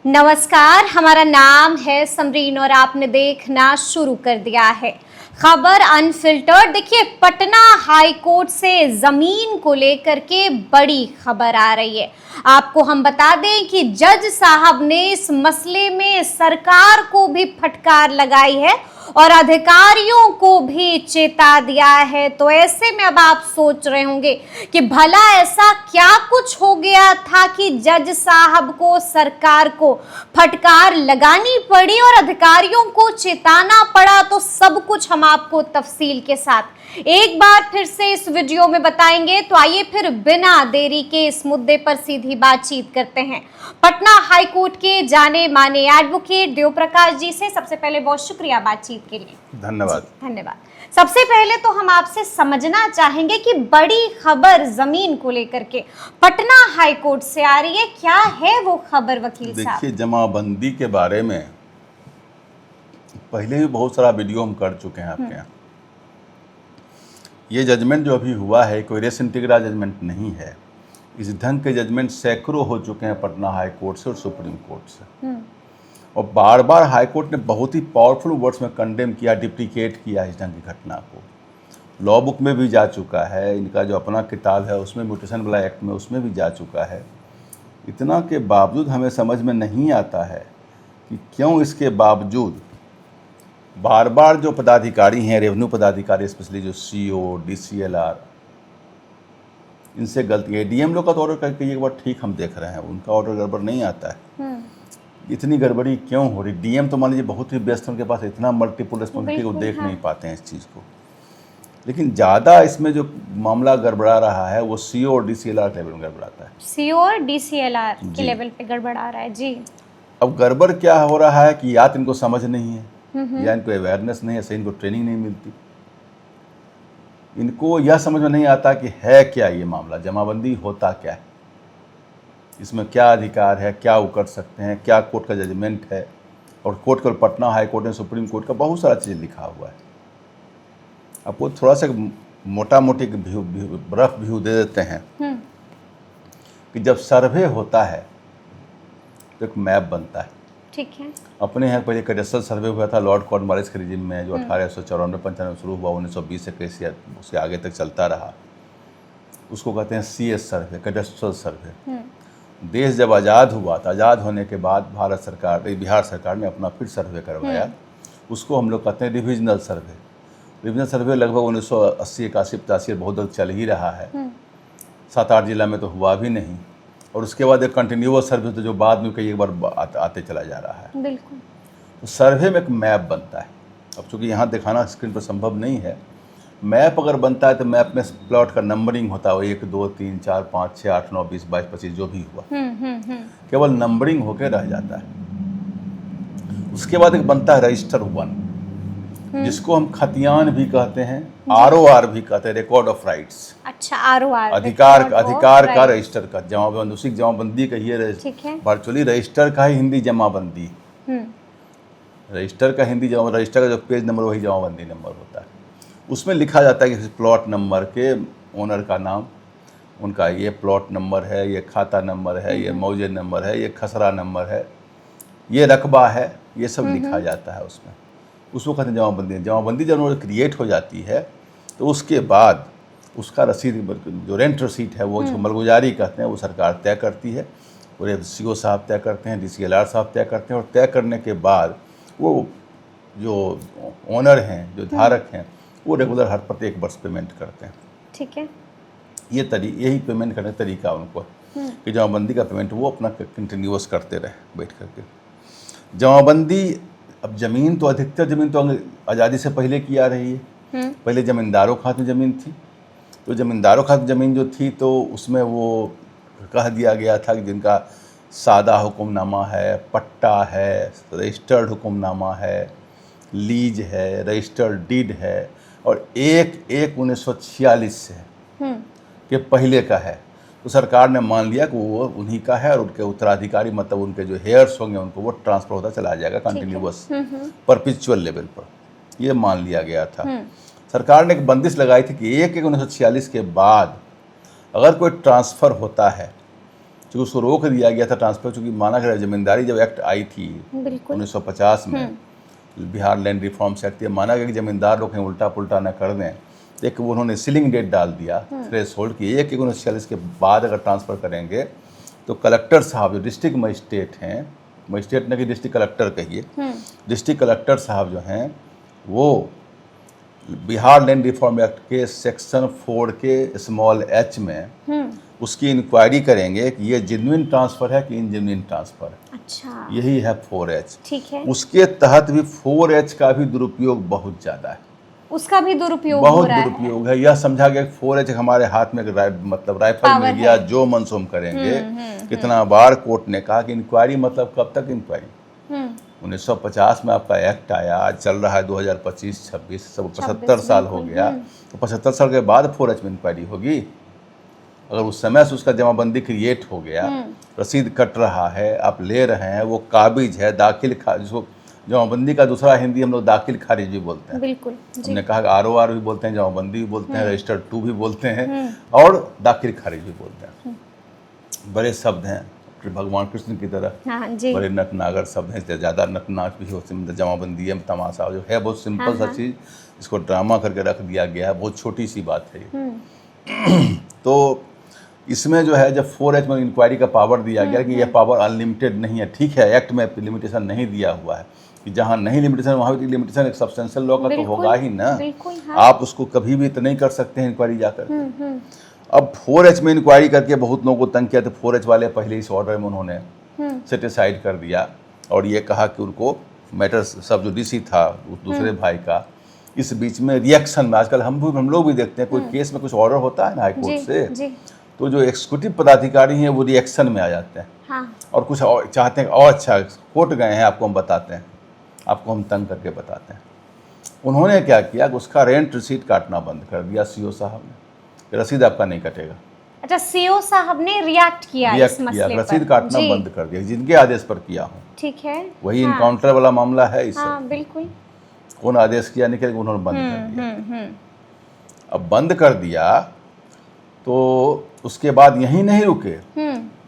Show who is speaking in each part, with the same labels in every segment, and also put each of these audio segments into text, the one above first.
Speaker 1: नमस्कार, हमारा नाम है समरीन और आपने देखना शुरू कर दिया है खबर अनफिल्टर्ड। देखिए, पटना हाई कोर्ट से जमीन को लेकर के बड़ी खबर आ रही है। आपको हम बता दें कि जज साहब ने इस मसले में सरकार को भी फटकार लगाई है और अधिकारियों को भी चेता दिया है। तो ऐसे में अब आप सोच रहे होंगे कि भला ऐसा क्या कुछ हो गया था कि जज साहब को सरकार को फटकार लगानी पड़ी और अधिकारियों को चेताना पड़ा। तो सब कुछ हम आपको तफसील के साथ एक बार फिर से इस वीडियो में बताएंगे। तो आइए फिर बिना देरी के इस मुद्दे पर सीधी बातचीत करते हैं पटना हाई कोर्ट के जाने माने एडवोकेट देव प्रकाश जी से। सबसे पहले बहुत शुक्रिया बातचीत के लिए। धन्यवाद। सबसे पहले तो हम आपसे समझना चाहेंगे कि बड़ी खबर जमीन को लेकर के पटना हाई कोर्ट से आ रही है, क्या है वो खबर वकील साहब?
Speaker 2: देखिए, जमाबंदी के बारे में पहले भी बहुत सारा वीडियो हम कर चुके हैं आपके यहाँ। ये जजमेंट जो अभी हुआ है कोई रेस इंटीग्रा जजमेंट नहीं है। इस ढंग के जजमेंट सैकड़ों हो चुके हैं पटना हाई कोर्ट से और सुप्रीम कोर्ट से, और बार बार हाई कोर्ट ने बहुत ही पावरफुल वर्ड्स में कंडेम किया, डिप्रिकेट किया इस ढंग की घटना को। लॉ बुक में भी जा चुका है, इनका जो अपना किताब है उसमें म्यूटेशन वाला एक्ट में उसमें भी जा चुका है। इतना के बावजूद हमें समझ में नहीं आता है कि क्यों इसके बावजूद बार बार जो पदाधिकारी हैं, रेवेन्यू पदाधिकारी स्पेशली जो सीओ DCLR, इनसे गलती है। डीएम लोग का तो ऑर्डर करके एक बार ठीक हम देख रहे हैं, उनका ऑर्डर गड़बड़ नहीं आता है। इतनी गड़बड़ी क्यों हो रही? डीएम तो मान लीजिए बहुत ही व्यस्त, उनके पास इतना मल्टीपल रिस्पॉन्सिबिलिटी को देख नहीं पाते हैं इस चीज़ को। लेकिन ज़्यादा इसमें जो मामला गड़बड़ा रहा है वो सीओ और DCLR लेवल में गड़बड़ाता है।
Speaker 1: सीओ और DCLR के लेवल पे गड़बड़ा रहा है जी।
Speaker 2: अब गड़बड़ क्या हो रहा है कि या तो इनको समझ नहीं है या इनको अवेयरनेस नहीं है, सही इनको ट्रेनिंग नहीं मिलती। इनको यह समझ में नहीं आता कि है क्या ये मामला, जमाबंदी होता क्या है, इसमें क्या अधिकार है, क्या वो कर सकते हैं, क्या कोर्ट का जजमेंट है। और कोर्ट का पटना हाई कोर्ट ने सुप्रीम कोर्ट का बहुत सारा चीज़ लिखा हुआ है। आपको थोड़ा सा मोटा मोटी रफ व्यू दे देते हैं कि जब सर्वे होता है तो एक मैप बनता है।
Speaker 1: ठीक है।
Speaker 2: अपने यहाँ पहले कैडेस्ट्रल सर्वे हुआ था लॉर्ड कॉर्नवालिस के रिजिम में, जो 1894-95 शुरू हुआ, 1920 से कैसे उसके आगे तक चलता रहा। उसको कहते हैं CS सर्वे, कैडेस्ट्रल सर्वे। देश जब आज़ाद हुआ था, आज़ाद होने के बाद बिहार सरकार ने अपना फिर सर्वे करवाया। उसको हम लोग कहते हैं रिविजनल सर्वे। रिविजनल सर्वे लगभग 1980, 81, 85 बहुत तक चल ही रहा है। 7-8 जिला में तो हुआ भी नहीं। और उसके बाद एक कंटिन्यूअस सर्वे तो जो बाद में कई एक बार आते चला जा रहा है।
Speaker 1: बिल्कुल।
Speaker 2: तो सर्वे में एक मैप बनता है। अब चूँकि यहाँ दिखाना स्क्रीन पर संभव नहीं है, मैप अगर बनता है तो मैप में प्लॉट का नंबरिंग होता है, 1 2 3 4 5 6 8 9 20 22 25 जो भी हुआ, केवल नंबरिंग होकर रह जाता है। उसके बाद एक बनता है रजिस्टर 1, जिसको हम खतियान भी कहते हैं, ROR भी कहते हैं, रिकॉर्ड ऑफ राइट्स।
Speaker 1: अच्छा, ROR
Speaker 2: अधिकार का रजिस्टर का, जमाबंदी, उसी जमाबंदी का ये वर्चुअली रजिस्टर का ही हिंदी जमाबंदी। रजिस्टर का हिंदी रजिस्टर का जो पेज नंबर वही जमाबंदी नंबर होता है। उसमें लिखा जाता है कि प्लॉट नंबर के ओनर का नाम, उनका ये प्लॉट नंबर है, ये खाता नंबर है, ये मौजे नंबर है, ये खसरा नंबर है, ये रकबा है, ये सब लिखा जाता है उसमें। उसको कहते हैं जमाबंदी। जमाबंदी जब क्रिएट हो जाती है तो उसके बाद उसका रसीद, जो रेंट रसीट है, वो जो मलगुजारी कहते हैं, वो सरकार तय करती है, और CO साहब तय करते हैं, DCLR साहब तय करते हैं। और तय करने के बाद वो जो ओनर हैं, जो धारक हैं, वो रेगुलर हर प्रत्येक वर्ष पेमेंट करते हैं।
Speaker 1: ठीक है।
Speaker 2: यही पेमेंट करने का तरीका उनको कि जमाबंदी का पेमेंट वो अपना कंटिन्यूअस करते रहे बैठ करके। जमाबंदी, अब ज़मीन तो अधिकतर ज़मीन तो आज़ादी से पहले की आ रही है। पहले ज़मींदारों के हाथ में ज़मीन थी, तो ज़मींदारों के हाथ में ज़मीन जो थी तो उसमें वो कह दिया गया था कि जिनका सादा हुक्मनामा है, पट्टा है, रजिस्टर्ड हुक्मनामा है, लीज है, रजिस्टर्ड डीड है, और एक 1946 से के पहले का है, तो सरकार ने मान लिया कि वो उन्हीं का है, और उनके उत्तराधिकारी मतलब उनके जो हेयर्स होंगे उनको वो ट्रांसफ़र होता चला जाएगा कंटिन्यूअस परपिचुअल लेवल पर, ये मान लिया गया था। सरकार ने एक बंदिश लगाई थी कि 1/1946 के बाद अगर कोई ट्रांसफ़र होता है क्योंकि उसको रोक दिया गया था ट्रांसफर, चूँकि माना गया जमींदारी जब एक्ट आई थी 1950 में, बिहार लैंड रिफॉर्म्स एक्ट, ये माना गया कि जमींदार लोग कहीं उल्टा पुल्टा न कर दें, तो एक उन्होंने सीलिंग डेट डाल दिया थ्रेश होल्ड की, 1940 के बाद अगर ट्रांसफ़र करेंगे तो कलेक्टर साहब जो डिस्ट्रिक्ट मजिस्ट्रेट हैं, मजिस्ट्रेट न कि डिस्ट्रिक्ट कलेक्टर कहिए, डिस्ट्रिक्ट कलेक्टर साहब जो हैं वो बिहार लैंड रिफॉर्म एक्ट के सेक्शन 4 के स्मॉल h में उसकी इंक्वायरी करेंगे कि ये जेन्युइन ट्रांसफ़र है कि इनजेन्युइन ट्रांसफ़र है।
Speaker 1: अच्छा,
Speaker 2: यही है 4H।
Speaker 1: ठीक है।
Speaker 2: उसके तहत भी 4H का भी दुरुपयोग बहुत ज़्यादा है,
Speaker 1: उसका भी दुरुपयोग हो
Speaker 2: बहुत
Speaker 1: रहा है।
Speaker 2: दुरुपयोग है। यह समझा गया कि 4H हमारे हाथ में मतलब राइफल मिल गया, जो मनसूम करेंगे। कितना बार कोर्ट ने कहा कि इंक्वायरी मतलब कब तक इंक्वायरी, 1950 में आपका एक्ट आया, आज चल रहा है 2025-26, सब 75 साल हो गया, तो 75 साल के बाद 4H में इंक्वायरी होगी। अगर उस समय से उसका जमाबंदी क्रिएट हो गया, रसीद कट रहा है, आप ले रहे हैं, वो काबिज है, दाखिल जिसको जमाबंदी का दूसरा हिंदी हम लोग दाखिल खारिज भी बोलते हैं।
Speaker 1: बिल्कुल,
Speaker 2: हमने कहा कि ROR भी बोलते हैं, जमाबंदी भी बोलते हैं, रजिस्टर 2 भी बोलते हैं, और दाखिल खारिज भी बोलते हैं। बड़े शब्द हैं, भगवान कृष्ण की तरह
Speaker 1: हाँ जी।
Speaker 2: बड़े नटनागर शब्द हैं, ज़्यादा नटनाच भी हो, जमाबंदी है, तमाशा जो है बहुत सिंपल सा चीज़, इसको ड्रामा करके रख दिया गया है, बहुत छोटी सी बात है ये। तो इसमें जो है जब 4H में इंक्वायरी का पावर दिया गया कि यह पावर अनलिमिटेड नहीं है, ठीक है, एक्ट में लिमिटेशन नहीं दिया हुआ है कि जहाँ नहीं लिमिटेशन वहाँ भी लिमिटेशन, एक सब्सटेंशियल लॉ का तो होगा ही ना। आप उसको कभी भी तो नहीं कर सकते हैं इंक्वायरी जाकर। अब 4H में इंक्वायरी करके बहुत लोगों को तंग किया, तो 4H वाले पहले इस ऑर्डर में उन्होंने सेटिसाइड कर दिया और ये कहा कि उनको मैटर सब जो DC था उस दूसरे भाई का, इस बीच में रिएक्शन में आजकल हम लोग भी देखते हैं, कोई केस में कुछ ऑर्डर होता है ना हाईकोर्ट से, तो जो एग्जीक्यूटिव पदाधिकारी हैं वो रिएक्शन में आ जाते हैं। हाँ। और कुछ और चाहते हैं, और अच्छा कोर्ट गए हैं, आपको हम बताते हैं, आपको हम तंग करके बताते हैं। उन्होंने क्या किया कि उसका रेंट रसीद काटना बंद कर दिया CO साहब ने, रसीद आपका नहीं कटेगा।
Speaker 1: अच्छा, CO साहब ने रिएक्ट किया इस मसले पर,
Speaker 2: रसीद काटना बंद कर दिया, जिनके आदेश पर किया हूँ।
Speaker 1: ठीक है,
Speaker 2: वही इनकाउंटर वाला मामला है इस।
Speaker 1: हाँ, बिल्कुल।
Speaker 2: कौन आदेश किया नहीं किया, उन्होंने बंद कर दिया। अब बंद कर दिया तो उसके बाद यहीं नहीं रुके,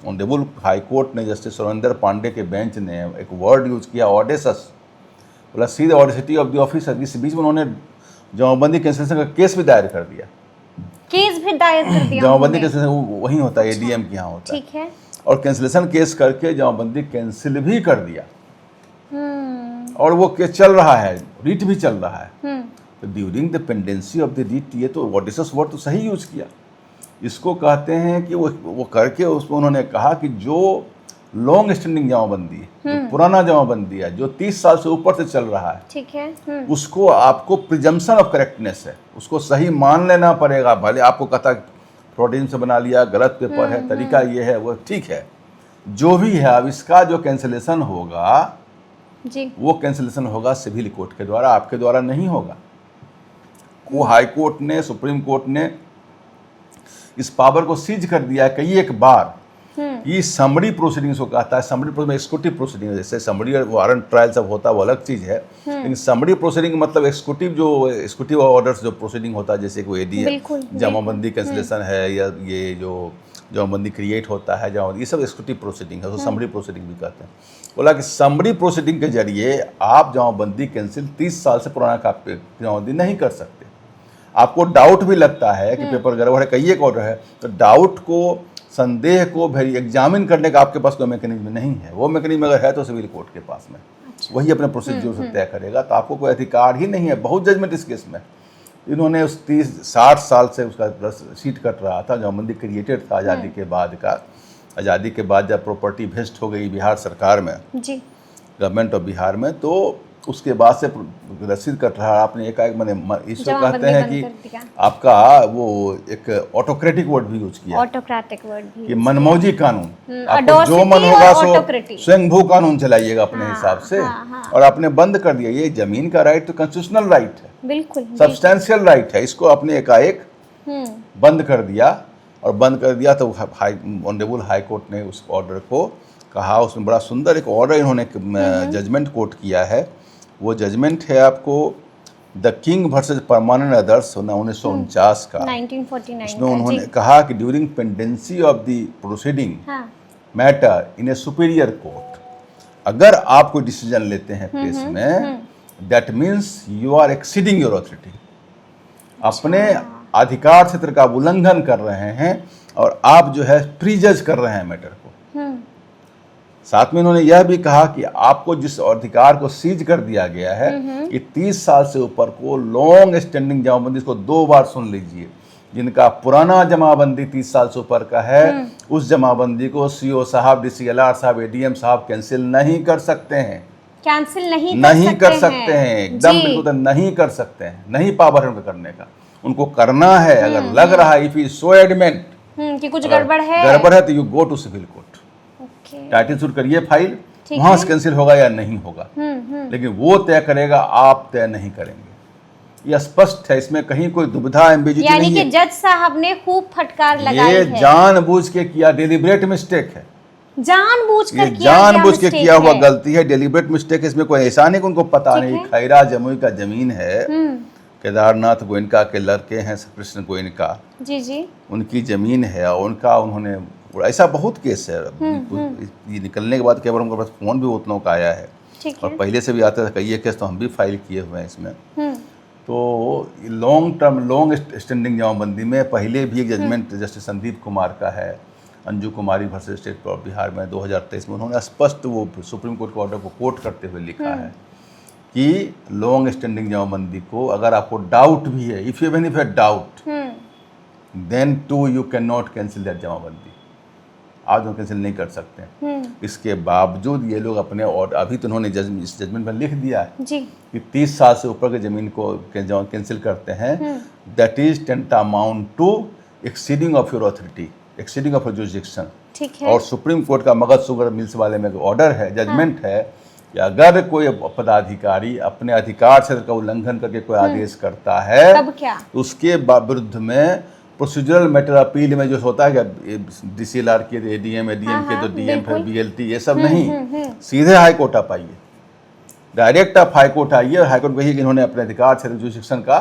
Speaker 2: ऑनरेबल हाई कोर्ट ने जस्टिस सुरेंद्र पांडे के बेंच ने एक वर्ड यूज किया, ऑडेसस, बोला see the audacity of the officer. इस बीच में उन्होंने जमाबंदी कैंसिलेशन का केस भी दायर कर दिया, जमाबंदी कैंसिलेशन वहीं होता है, ADM के यहाँ होता है, ठीक है। और कैंसिलेशन केस करके जमाबंदी कैंसिल भी कर दिया, और वो केस चल रहा है, रीट भी चल रहा है। तो during the pendency of the writ, ये तो ऑडेसस वर्ड तो सही यूज किया। इसको कहते हैं कि वो करके उसमें उन्होंने कहा कि जो लॉन्ग स्टैंडिंग जमाबंदी है, जो पुराना जमाबंदी है, जो 30 साल से ऊपर से चल रहा है, ठीक है, उसको आपको प्रिजम्पशन ऑफ करेक्टनेस है, उसको सही मान लेना पड़ेगा। भले आपको कहता फ्रॉडिज्म से बना लिया, गलत पेपर है, तरीका ये है, वो ठीक है, जो भी है। अब इसका जो कैंसिलेशन होगा जी, वो कैंसिलेशन होगा सिविल कोर्ट के द्वारा, आपके द्वारा नहीं होगा। वो हाई कोर्ट ने, सुप्रीम कोर्ट ने इस पावर को सीज कर दिया है कई एक बार। ये समरी प्रोसीडिंग्स को कहता है, समरी प्रोसीडिंग एक्सिक्यूटिव प्रोसीडिंग, जैसे समरी और वारंट ट्रायल सब होता है वो अलग चीज़ है, लेकिन समरी प्रोसीडिंग मतलब एक्सिक्यूटिव ऑर्डर्स जो प्रोसीडिंग होता है, जैसे कोई AD जमाबंदी कैंसिलेशन है, या ये जो जमाबंदी क्रिएट होता है, ये सब एक्सिक्यूटिव प्रोसीडिंग है, तो समरी प्रोसीडिंग भी कहते हैं। बोला कि समरी प्रोसीडिंग के जरिए आप जमाबंदी कैंसिल 30 साल से पुराना का जमाबंदी नहीं कर सकते। आपको डाउट भी लगता है कि पेपर गड़बड़ है, कई एक ऑर्डर है, तो डाउट को, संदेह को एग्जामिन करने का आपके पास कोई मैकेनिज्म नहीं है। वो मैकेनिज्म अगर है तो सिविल कोर्ट के पास में, वही अपने प्रोसीजर से तय करेगा, तो आपको कोई अधिकार ही नहीं है। बहुत जजमेंट इस केस में, इन्होंने उस 60 साल से उसका सीट कट रहा था, जमाबंदी क्रिएटेड था आज़ादी के बाद का। आज़ादी के बाद जब प्रॉपर्टी वेस्ट हो गई बिहार सरकार में, गवर्नमेंट ऑफ बिहार में, तो उसके बाद से रसीद कट रहा। आपने एकाएक मैंने इसको कहते हैं कि आपका वो एक ऑटोक्रेटिक वर्ड भी यूज किया, ऑटोक्रेटिक वर्ड भी, कि मनमौजी कानून, आपको जो मन होगा सो स्वयंभू कानून चलाइएगा अपने हिसाब से। और आपने बंद कर दिया। ये जमीन का राइट तो कॉन्स्टिट्यूशनल राइट है, बिल्कुल सब्सटेंशियल राइट है, इसको आपने एकाएक बंद कर दिया। और बंद कर दिया तो ऑनरेबल हाई कोर्ट ने उस ऑर्डर को कहा, उसमें बड़ा सुंदर एक ऑर्डर इन्होंने जजमेंट कोट किया है। वो जजमेंट है आपको the king versus permanent others 1949 का, 1949। इसमें उन्होंने कहा कि during pendency of the proceeding matter in a superior court, अगर आप कोई डिसीजन लेते हैं केस में, that means you are exceeding your authority, अपने अधिकार क्षेत्र का उल्लंघन कर रहे हैं और आप जो है प्रीजज कर रहे हैं मैटर को। साथ में उन्होंने यह भी कहा कि आपको जिस अधिकार को सीज कर दिया गया है, ये 30 साल से ऊपर को लॉन्ग स्टैंडिंग जमाबंदी, इसको 2 बार सुन लीजिए, जिनका पुराना जमाबंदी 30 साल से ऊपर का है, उस जमाबंदी को सीओ साहब, डीसीएलआर साहब, एडीएम साहब कैंसिल नहीं कर सकते हैं।
Speaker 1: कैंसिल
Speaker 2: नहीं कर सकते हैं, एकदम बिल्कुल नहीं कर सकते हैं, नहीं पावर है उनको करने का। उनको करना है, अगर लग रहा है इफ इज सो एडमेंट
Speaker 1: कि कुछ गड़बड़ है
Speaker 2: तो you go to civil court, title suit करिए फाइल, वहां से कैंसिल होगा या नहीं होगा, लेकिन वो तय करेगा, आप तय नहीं करेंगे। ये स्पष्ट है, इसमें कहीं कोई दुविधा एम्बिग्युइटी नहीं है।
Speaker 1: यानी कि जज साहब ने खूब फटकार लगाई
Speaker 2: ये
Speaker 1: है।
Speaker 2: जानबूझ के किया, डेलिब्रेट मिस्टेक है,
Speaker 1: जानबूझ
Speaker 2: के किया हुआ गलती है, डेलिब्रेट मिस्टेक है। इसमें कोई ऐसा नहीं कि उनको पता नहीं। खैरा जमुई का जमीन है, केदारनाथ गोयनका के लड़के हैं कृष्ण गोयनका, जी, उनकी जमीन है, उनका उन्होंने, ऐसा बहुत केस है। ये निकलने के बाद केवल उनके पास फोन भी उतनों का आया है, और पहले से भी आता था कई केस, तो हम भी फाइल किए हुए हैं इसमें। तो लॉन्ग स्टैंडिंग जमाबंदी में पहले भी एक जजमेंट जस्टिस संदीप कुमार का है, अंजू कुमारी वर्सेस स्टेट ऑफ बिहार में 2023 में, उन्होंने स्पष्ट वो सुप्रीम कोर्ट के ऑर्डर को कोट करते हुए लिखा है कि लॉन्ग स्टैंडिंग जमाबंदी को अगर आपको डाउट भी है, if you have doubt, then too you can not cancel that जमाबंदी, आज वो कैंसिल नहीं कर सकते। इसके बावजूद ये लोग अपने, और अभी तो उन्होंने इस जजमेंट में लिख दिया है जी कि 30 साल से ऊपर की जमीन को कैंसिल करते हैं, that is tantamount to exceeding of your authority, exceeding of your jurisdiction. और सुप्रीम कोर्ट का मगध सुगर मिल्स वाले में ऑर्डर है, जजमेंट है कि अगर कोई पदाधिकारी अपने अधिकार क्षेत्र का उल्लंघन करके कोई आदेश करता है,
Speaker 1: तब क्या?
Speaker 2: उसके विरुद्ध में प्रोसीजरल मैटर अपील में जो होता है कि डीसीएलआर के एडीएम के तो डीएम फिर बीएलटी, ये सब नहीं, सीधे हाई कोर्ट आप आइए, डायरेक्ट आप हाई कोर्ट आइए, और हाई कोर्ट कहिए कि इन्होंने अपने अधिकार क्षेत्र जुरिसडिक्शन का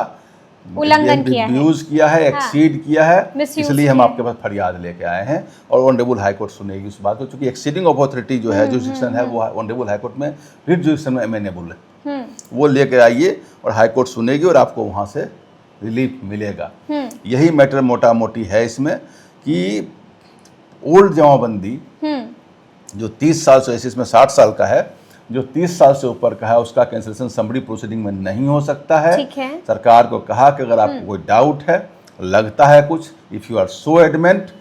Speaker 1: उल्लंघन किया है,
Speaker 2: एक्सीड किया है, इसलिए हम आपके पास फरियाद लेके आए हैं, और ऑनरेबल हाई कोर्ट सुनेगी उस बात को, चूंकि एक्सीडिंग ऑफ ऑथोरिटी जो है जुरिसडिक्शन है, वो ऑनरेबल हाई कोर्ट में रिट जुरिसडिक्शन में एमेनेबल है, वो लेके आइए और हाई कोर्ट सुनेगी और आपको वहां से रिलीफ मिलेगा। यही मैटर मोटा मोटी है इसमें कि ओल्ड जमाबंदी जो 30 साल से, इसमें 60 साल का है, जो 30 साल से ऊपर का है, उसका कैंसिलेशन समरी प्रोसीडिंग में नहीं हो सकता है। सरकार को कहा कि अगर आपको कोई डाउट है, लगता है कुछ, if you are so adamant,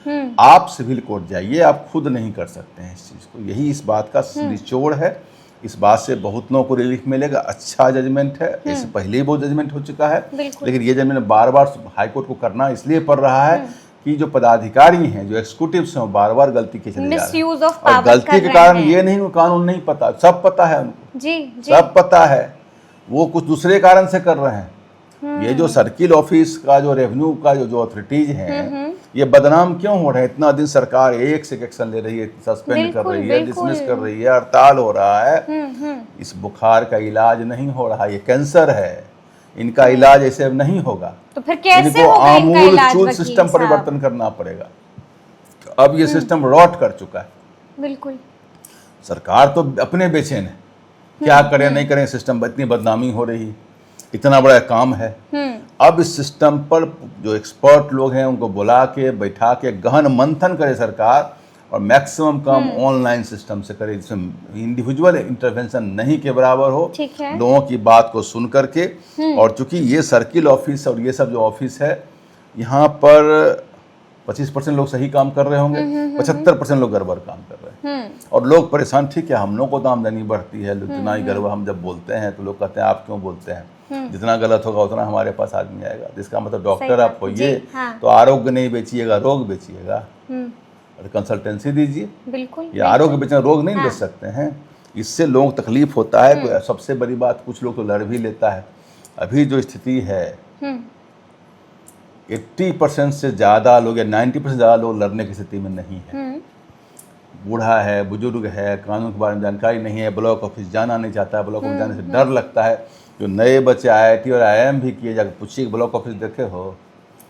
Speaker 2: आप सिविल कोर्ट जाइए, आप खुद नहीं कर सकते हैं इस चीज़ को। यही इस बात का निचोड़ है। इस बात से बहुत लोगों को रिलीफ मिलेगा। अच्छा जजमेंट है, इससे पहले ही बहुत जजमेंट हो चुका है, लेकिन ये जजमेंट बार बार हाईकोर्ट को करना इसलिए पड़ रहा है कि जो पदाधिकारी हैं, जो एग्जीक्यूटिव्स हैं, बार बार गलती के चले जा रहे हैं, और गलती के कारण ये नहीं वो कानून नहीं पता, सब पता है उनको, सब पता है, वो कुछ दूसरे कारण से कर रहे हैं। ये जो सर्किल ऑफिस का जो रेवेन्यू का जो अथॉरिटीज हैं, ये बदनाम क्यों हो रहे हैं? इतना दिन सरकार एक से एक्शन ले रही है, सस्पेंड कर रही है, डिसमिस कर रही है, हड़ताल हो रहा है। इस बुखार का इलाज नहीं हो रहा, ये कैंसर है, इनका इलाज ऐसे अब नहीं होगा।
Speaker 1: तो फिर कैसे
Speaker 2: इनको आमूल चूल सिस्टम परिवर्तन करना पड़ेगा। अब ये सिस्टम रॉट कर चुका है।
Speaker 1: बिल्कुल,
Speaker 2: सरकार तो अपने बेचैन है, क्या करें नहीं करें, सिस्टम इतनी बदनामी हो रही, इतना बड़ा काम है। अब इस सिस्टम पर जो एक्सपर्ट लोग हैं उनको बुला के बैठा के गहन मंथन करे सरकार, और मैक्सिमम काम ऑनलाइन सिस्टम से करे, जिसमें इंडिविजुअल इंटरवेंशन नहीं के बराबर हो, लोगों की बात को सुन करके। और चूंकि ये सर्किल ऑफिस और ये सब जो ऑफिस है, यहाँ पर 25% लोग सही काम कर रहे होंगे, 75% लोग गड़बड़ काम कर रहे हैं, और लोग परेशान। ठीक है, हम लोग को तो आमदनी बढ़ती है, जितना ही गड़बड़ हम जब बोलते हैं तो लोग कहते हैं आप क्यों बोलते हैं, जितना गलत होगा उतना हमारे पास आदमी आएगा। इसका मतलब डॉक्टर आप होइए तो आरोग्य नहीं बेचिएगा, रोग बेचिएगा, और कंसल्टेंसी दीजिए।
Speaker 1: बिल्कुल,
Speaker 2: ये आरोग्य बेचना, रोग नहीं बेच सकते हैं, इससे लोगों को तकलीफ होता है। सबसे बड़ी बात, कुछ लोग तो लड़ भी लेता है। अभी जो स्थिति है, 80% से ज़्यादा लोग या 90% ज़्यादा लोग लड़ने की स्थिति में नहीं है। बूढ़ा है, बुजुर्ग है, कानून के बारे में जानकारी नहीं है, ब्लॉक ऑफिस जाना नहीं चाहता है, ब्लॉक ऑफिस जाने से डर लगता है। जो नए बच्चे IIT और IIM भी किए, जाकर पूछिए ब्लॉक ऑफिस देखे हो,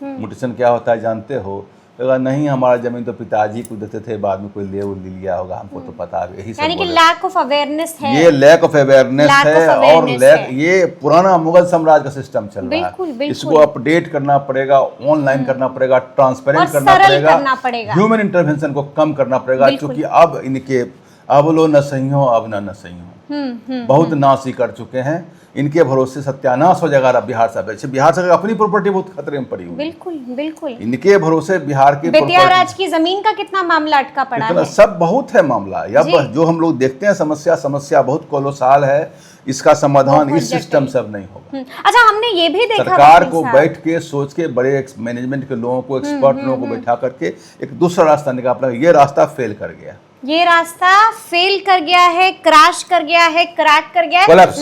Speaker 2: म्यूटेशन क्या होता है जानते हो, तो नहीं हमारा जमीन तो पिताजी को देते थे, बाद में कोई ले लिया होगा, हमको तो पता है, यही सब
Speaker 1: यानी कि
Speaker 2: बोले।
Speaker 1: लैक ऑफ अवेयरनेस है,
Speaker 2: ये lack of awareness
Speaker 1: Lack of
Speaker 2: है, और
Speaker 1: awareness
Speaker 2: लैक
Speaker 1: है।
Speaker 2: ये पुराना मुगल साम्राज्य का सिस्टम चल रहा
Speaker 1: बिल्कुल,
Speaker 2: है।
Speaker 1: बिल्कुल।
Speaker 2: इसको अपडेट करना पड़ेगा, ऑनलाइन करना पड़ेगा, ट्रांसपेरेंट
Speaker 1: और
Speaker 2: करना
Speaker 1: सरल करना पड़ेगा।
Speaker 2: ह्यूमन इंटरवेंशन को कम करना पड़ेगा,
Speaker 1: बिल्कुल।
Speaker 2: क्योंकि अब इनके अब लो न सही हो, अब न सही हो, बहुत नासी कर चुके हैं। इनके भरोसे सत्यानाश हो जाएगा बिहार से। बिहार से अपनी प्रॉपर्टी बहुत खतरे में पड़ी हुई है।
Speaker 1: बिल्कुल बिल्कुल।
Speaker 2: इनके भरोसे बिहार की
Speaker 1: बेतिया राज की जमीन का कितना मामला अटका पड़ा
Speaker 2: इतना
Speaker 1: है।
Speaker 2: सब बहुत है मामला। अब जो हम लोग देखते हैं समस्या बहुत कोलोसाल है। इसका समाधान
Speaker 1: बहुत
Speaker 2: इस सिस्टम से अब नहीं होगा।
Speaker 1: अच्छा, हमने ये भी देखा
Speaker 2: सरकार
Speaker 1: वकील
Speaker 2: को
Speaker 1: साहब,
Speaker 2: बैठ के सोच के बड़े मैनेजमेंट के लोगों को, एक्सपर्ट लोगों को बैठा करके एक दूसरा रास्ता निकालना। ये रास्ता फेल कर गया,
Speaker 1: ये रास्ता फेल कर गया है, क्रैश कर गया है, क्रैक कर गया है, कोलैप्स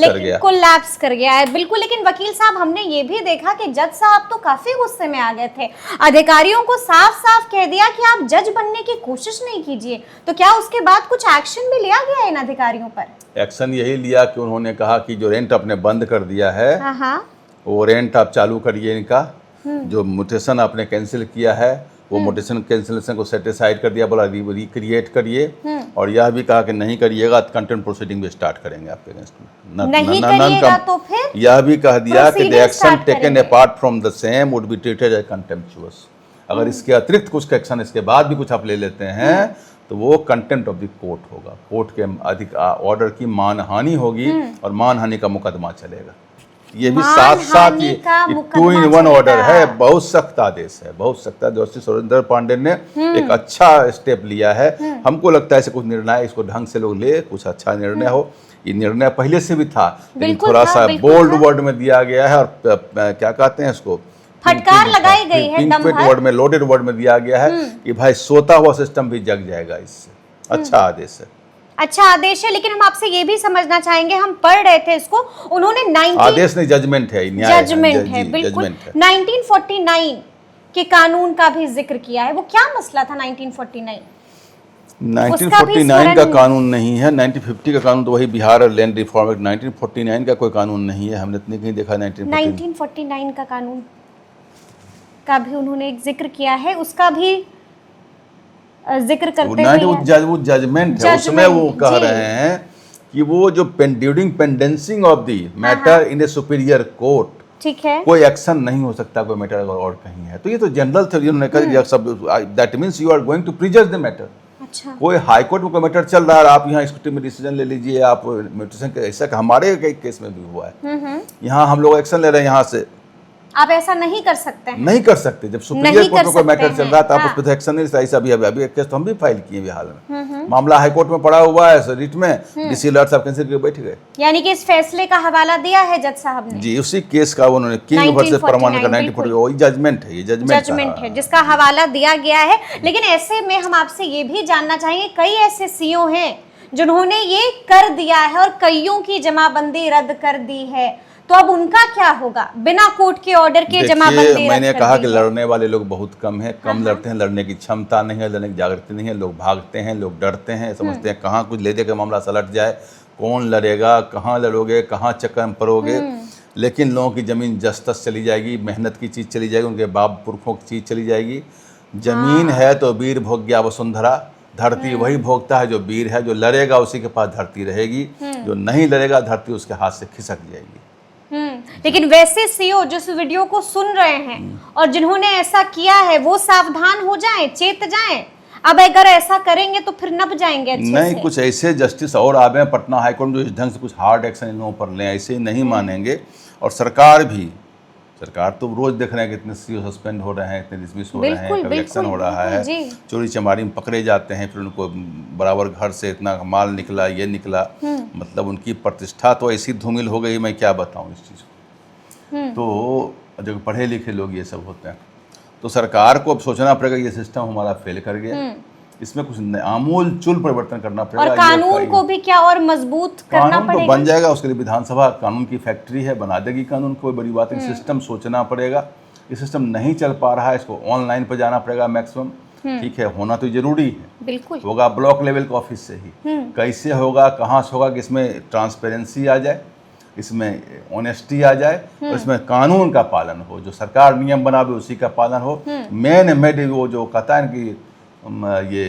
Speaker 1: कर गया है। बिल्कुल। लेकिन वकील साहब, हमने ये भी देखा कि जज साहब तो काफी गुस्से में आ गए थे। अधिकारियों को साफ साफ कह दिया कि आप जज बनने की कोशिश नहीं कीजिए। तो क्या उसके बाद कुछ एक्शन भी लिया गया इन अधिकारियों पर?
Speaker 2: एक्शन यही लिया कि उन्होंने कहा कि जो रेंट आपने बंद कर दिया है,
Speaker 1: हाँ,
Speaker 2: वो रेंट आप चालू करिए। इनका जो म्यूटेशन आपने कैंसिल किया है, वो म्यूटेशन कैंसिलेशन को सेटिसाइड कर दिया, बोला रिक्रिएट करिए। और यह भी कहा कि नहीं करिएगा तो कंटेम्प्ट प्रोसीडिंग भी स्टार्ट करेंगे आपके अगेंस्ट में।
Speaker 1: नहीं करिएगा तो फिर
Speaker 2: यह भी कह दिया कि the
Speaker 1: proceeding
Speaker 2: action
Speaker 1: start
Speaker 2: taken
Speaker 1: करेंगे।
Speaker 2: Apart from the same would be treated as contemptuous. अगर इसके अतिरिक्त कुछ एक्शन इसके बाद भी कुछ आप ले लेते हैं तो वो कंटेम्प्ट ऑफ द कोर्ट होगा। कोर्ट के अधिक ऑर्डर की मानहानि होगी और मानहानि का मुकदमा चलेगा। ये भी साथ साथ ही 2-in-1 ऑर्डर है। बहुत सख्त आदेश है, बहुत सख्त। जस्टिस सुरेंद्र पांडे ने एक अच्छा स्टेप लिया है। हमको लगता है ऐसे कुछ निर्णय इसको ढंग से लोग ले, कुछ अच्छा निर्णय हो। ये निर्णय पहले से भी था, लेकिन थोड़ा सा बोल्ड वर्ड में दिया गया है, और क्या कहते हैं इसको,
Speaker 1: फटकार लगाई गई है,
Speaker 2: पिंक वर्ड में, लोडेड वर्ड में दिया गया है कि भाई सोता हुआ सिस्टम भी जग जाएगा इससे। अच्छा आदेश है,
Speaker 1: अच्छा आदेश है। लेकिन हम आपसे ये भी समझना चाहेंगे, हम पढ़ रहे थे इसको, उन्होंने 19
Speaker 2: आदेश नहीं, जजमेंट है,
Speaker 1: जजमेंट है, बिल्कुल। 1949 के कानून का भी जिक्र किया है। वो क्या मसला था 1949?
Speaker 2: 1949 का कानून नहीं है, 1950 का कानून तो वही बिहार लैंड रिफॉर्म एक्ट। 1949 का कोई कानून नहीं है, हमने इतनी कहीं देखा।
Speaker 1: 1949 का कानून का भी उन्होंने एक जिक्र किया है, उसका भी जिक्र करते हुए
Speaker 2: वो जजमेंट है, उसमें वो कह रहे हैं कि वो जो during pendency of the matter in a superior court,
Speaker 1: ठीक है,
Speaker 2: कोई एक्शन नहीं हो सकता कोई मैटर अगर और कहीं है तो। ये तो जनरल थे, उन्होंने कहा सब that means you are going to prejudge the matter.
Speaker 1: अच्छा,
Speaker 2: कोई हाई कोर्ट में कोई मैटर चल रहा है, आप यहाँ एक्सक्यूटिव में डिसीजन ले लीजिए, आप म्यूटेशन ऐसा हमारे कई केस में भी हुआ है। यहाँ हम लोग एक्शन ले रहे हैं, यहाँ से
Speaker 1: आप ऐसा नहीं कर सकते हैं।
Speaker 2: नहीं कर सकते। जब सुप्रीम कोर्ट में कोई मैटर चल रहा है तो आप उस पर एक्शन नहीं ले सकते। अभी एक केस तो हम भी फाइल किए हाल में, मामला हाई कोर्ट में पड़ा हुआ है, रिट में डीसी लॉर्ड साहब कैंसिल करके बैठ गए।
Speaker 1: यानी कि इस फैसले का हवाला दिया है जज साहब ने।
Speaker 2: जी, उसी केस का उन्होंने किंग वर्सेस परमानेंट का 1940 वही जजमेंट है, ये जजमेंट
Speaker 1: है जिसका हवाला दिया गया है। लेकिन ऐसे में हम आपसे ये भी जानना चाहेंगे, कई ऐसे सीओ हैं जिन्होंने ये कर दिया है और कईयों की जमाबंदी रद्द कर दी है, तो अब उनका क्या होगा? बिना कोर्ट के ऑर्डर के जमाबंदी।
Speaker 2: मैंने कहा कि लड़ने वाले लोग बहुत कम हैं, कम लड़ते हैं, लड़ने की क्षमता नहीं है, लड़ने की जागृति नहीं है, लोग भागते हैं, लोग डरते हैं, समझते हैं कहाँ कुछ ले दे के मामला सलट जाए, कौन लड़ेगा, कहाँ लड़ोगे, कहाँ चक्कर में पड़ोगे। लेकिन लोगों की ज़मीन जस तस चली जाएगी, मेहनत की चीज़ चली जाएगी, उनके बाप पुरखों की चीज़ चली जाएगी। जमीन है तो वीर भोग्या वसुंधरा, धरती वही भोगता है जो वीर है। जो लड़ेगा उसी के पास धरती रहेगी, जो नहीं लड़ेगा धरती उसके हाथ से खिसक जाएगी।
Speaker 1: लेकिन वैसे सीओ जो इस वीडियो को सुन रहे हैं और जिन्होंने ऐसा किया है, वो सावधान हो जाएं, चेत जाएं। अब अगर ऐसा करेंगे तो फिर नप जाएंगे अच्छे
Speaker 2: नहीं
Speaker 1: से।
Speaker 2: कुछ ऐसे जस्टिस और आ गए पटना हाईकोर्ट में जो इस ढंग से कुछ हार्ड एक्शन इन लोगों पर लें, ऐसे ही नहीं मानेंगे। और सरकार तो रोज देख रहे हैं कि इतने सीओ सस्पेंड हो रहे हैं, इतने डिसमिस हो रहे हैं, कभी एक्शन हो रहा है, चोरी चमारी में पकड़े जाते हैं, फिर उनको बराबर घर से इतना माल निकला, ये निकला। मतलब उनकी प्रतिष्ठा तो ऐसी धूमिल हो गई, मैं क्या बताऊं इस चीज़ को। तो जो पढ़े लिखे लोग ये सब होते हैं, तो सरकार को अब सोचना पड़ेगा ये सिस्टम हमारा फेल कर गया, इसमें कुछ आमूल चूल परिवर्तन करना पड़ेगा।
Speaker 1: और कानून को भी क्या और मजबूत करना पड़ेगा।
Speaker 2: तो बन जाएगा, उसके लिए विधानसभा कानून की फैक्ट्री है, बना देगी कानून। कोई बड़ी बात है, सिस्टम सोचना पड़ेगा। ये सिस्टम नहीं चल पा रहा है, इसको ऑनलाइन पर जाना पड़ेगा मैक्सिमम। ठीक है, होना तो जरूरी है,
Speaker 1: बिल्कुल
Speaker 2: होगा ब्लॉक लेवल के ऑफिस से ही। कैसे होगा, कहाँ से होगा कि इसमें ट्रांसपेरेंसी आ जाए, इसमें ऑनेस्टी आ जाए और इसमें कानून का पालन हो, जो सरकार नियम बनावे उसी का पालन हो। मेड वो जो कहता है कि ये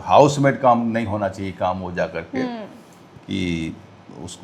Speaker 2: हाउसमेड काम नहीं होना चाहिए, काम हो जा करके कि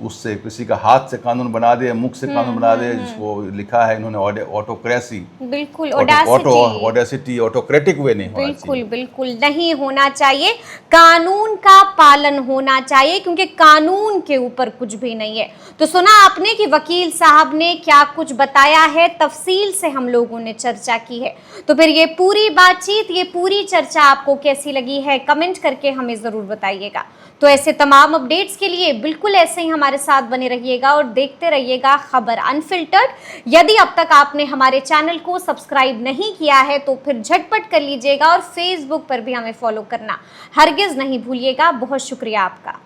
Speaker 2: उससे किसी का हाथ से कानून बना दे, मुख से कानून बना दे, जिसको लिखा है इन्होंने ऑटोक्रेसी,
Speaker 1: बिल्कुल
Speaker 2: ऑडेसिटी, ऑटोक्रेटिक वे नहीं होना
Speaker 1: बिल्कुल बिल्कुल नहीं होना चाहिए। कानून का पालन होना चाहिए, क्योंकि कानून के ऊपर कुछ भी नहीं है। तो सुना आपने कि वकील साहब ने क्या कुछ बताया है, तफसील से हम लोगों ने चर्चा की है। तो फिर ये पूरी बातचीत, ये पूरी चर्चा आपको कैसी लगी है, कमेंट करके हमें जरूर बताइएगा। तो ऐसे तमाम अपडेट्स के लिए बिल्कुल ऐसे ही हमारे साथ बने रहिएगा और देखते रहिएगा खबर अनफिल्टर्ड। यदि अब तक आपने हमारे चैनल को सब्सक्राइब नहीं किया है तो फिर झटपट कर लीजिएगा और फेसबुक पर भी हमें फॉलो करना हरगिज नहीं भूलिएगा। बहुत शुक्रिया आपका।